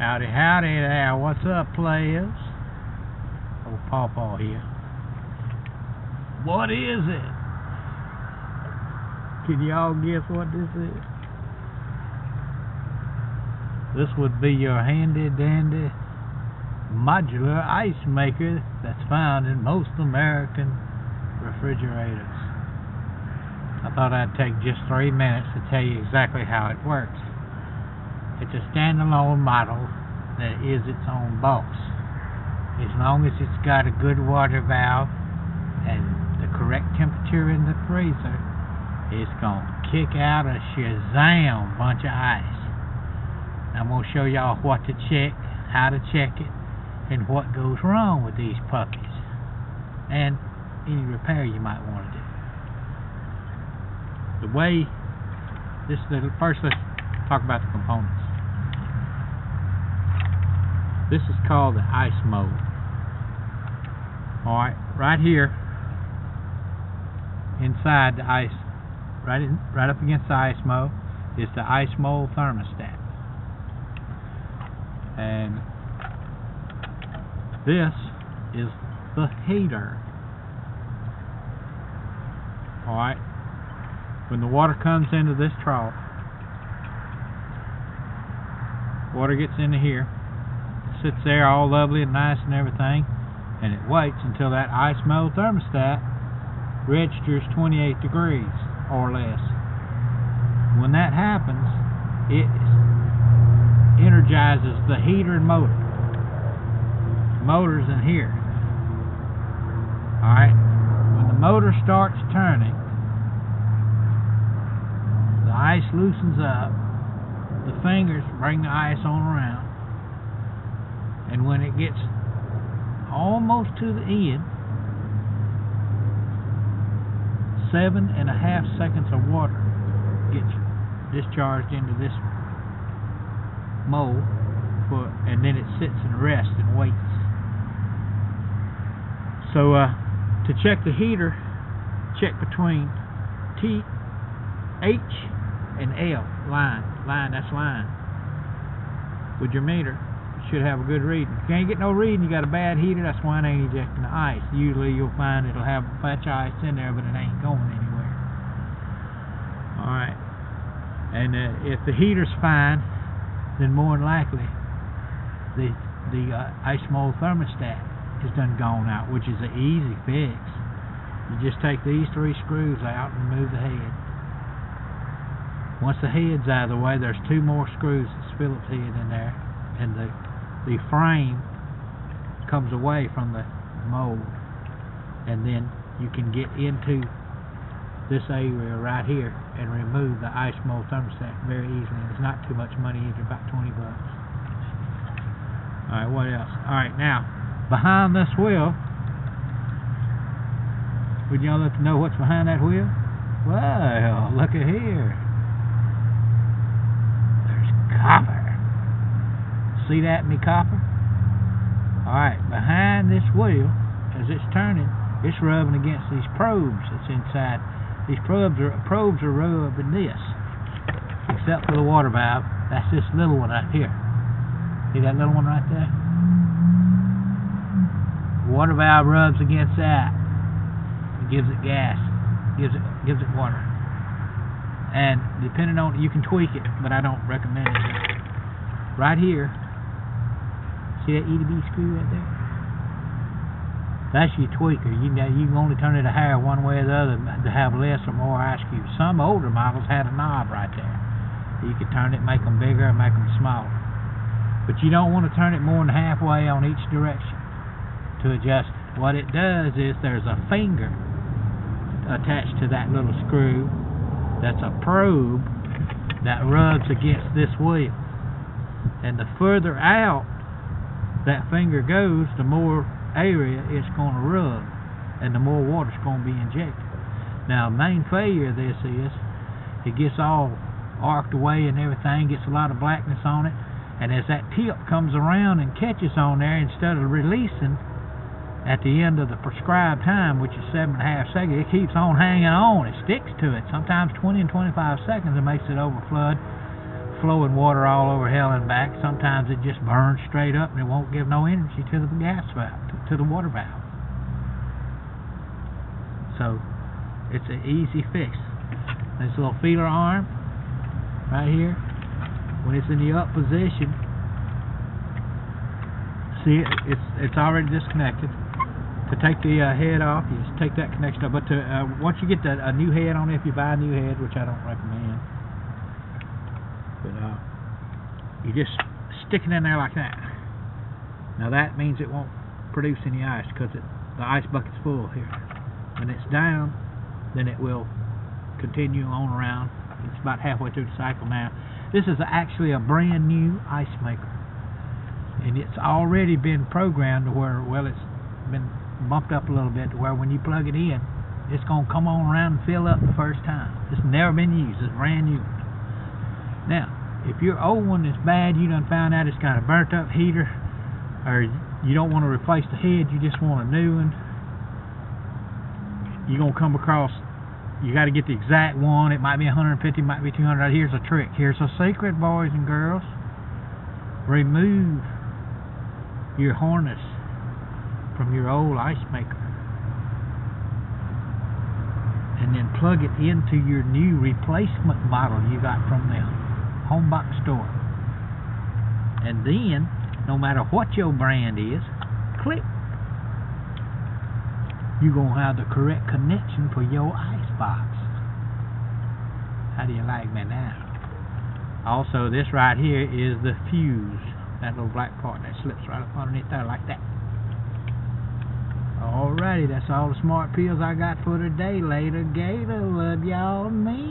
Howdy, howdy there. What's up, players? Old Pawpaw here. What is it? Can y'all guess what this is? This would be your handy dandy modular ice maker that's found in most American refrigerators. I thought I'd take just 3 minutes to tell you exactly how it works. It's a standalone model that is its own boss. As long as it's got a good water valve and the correct temperature in the freezer, it's going to kick out a shazam bunch of ice. I'm going to show y'all what to check, how to check it, and what goes wrong with these puppies, and any repair you might want to do. First let's talk about the components. This is called the ice mold. Alright, right here inside the ice, right up against the ice mold, is the ice mold thermostat. And this is the heater. Alright, when the water comes into this trough, water gets into here, sits there all lovely and nice and everything, and it waits until that ice mold thermostat registers 28 degrees or less. When that happens, it energizes the heater and motor. The motor's in here. Alright, when the motor starts turning, the ice loosens up, the fingers bring the ice on around, and when it gets almost to the end, 7.5 seconds of water gets discharged into this mold, and then it sits and rests and waits. So to check the heater, check between T, H, and L, line, that's line, with your meter. Should have a good reading. If you can't get no reading, you got a bad heater, that's why it ain't ejecting the ice. Usually you'll find it'll have a bunch of ice in there, but it ain't going anywhere. Alright, and if the heater's fine, then more than likely the ice mold thermostat is done gone out, which is an easy fix. You just take these 3 screws out and remove the head. Once the head's out of the way, there's 2 more screws, it's Phillips head in there, and the frame comes away from the mold, and then you can get into this area right here and remove the ice mold thermostat very easily. It's not too much money, it's about 20 bucks. Alright, what else? Alright, now behind this wheel, would y'all like to know what's behind that wheel? Well, look at here. There's copper. See that in the copper? Alright, behind this wheel, as it's turning, it's rubbing against these probes that's inside. These probes are rubbing this, except for the water valve. That's this little one right here. See that little one right there? The water valve rubs against that. It gives it gas, gives it water. And depending on, you can tweak it, but I don't recommend it. Right here, see that E to B screw right there? That's your tweaker. You can only turn it a hair one way or the other to have less or more ice cubes. Some older models had a knob right there. You could turn it, make them bigger, or make them smaller. But you don't want to turn it more than halfway on each direction to adjust it. What it does is there's a finger attached to that little screw that's a probe that rubs against this wheel. And the further out that finger goes, the more area it's going to rub, and the more water's going to be injected. Now, main failure of this is it gets all arced away and everything, gets a lot of blackness on it, and as that tip comes around and catches on there, instead of releasing at the end of the prescribed time, which is 7.5 seconds, it keeps on hanging on. It sticks to it, sometimes 20 and 25 seconds. It makes it overflood, flowing water all over hell and back. Sometimes it just burns straight up and it won't give no energy to the gas valve, to the water valve. So it's an easy fix. This little feeler arm right here, when it's in the up position, see it's already disconnected. To take the head off, you just take that connection off. But once you get a new head on it, if you buy a new head, which I don't recommend, but you just stick it in there like that. Now that means it won't produce any ice because the ice bucket's full here. When it's down, then it will continue on around. It's about halfway through the cycle now. This is actually a brand new ice maker, and it's already been programmed to where, well, it's been bumped up a little bit to where when you plug it in, it's going to come on around and fill up the first time. It's never been used. It's brand new. Now, if your old one is bad, you done found out it's got a burnt up heater, or you don't want to replace the head, you just want a new one, you're going to come across, you got to get the exact one. It might be 150, it might be 200. Here's a trick. Here's a secret, boys and girls. Remove your harness from your old ice maker and then plug it into your new replacement model you got from the home box store. And then, no matter what your brand is, click. You're going to have the correct connection for your ice box. How do you like me now? Also, this right here is the fuse. That little black part that slips right up underneath there like that. Alrighty, that's all the smart pills I got for today. Later, Gator. Love y'all and me.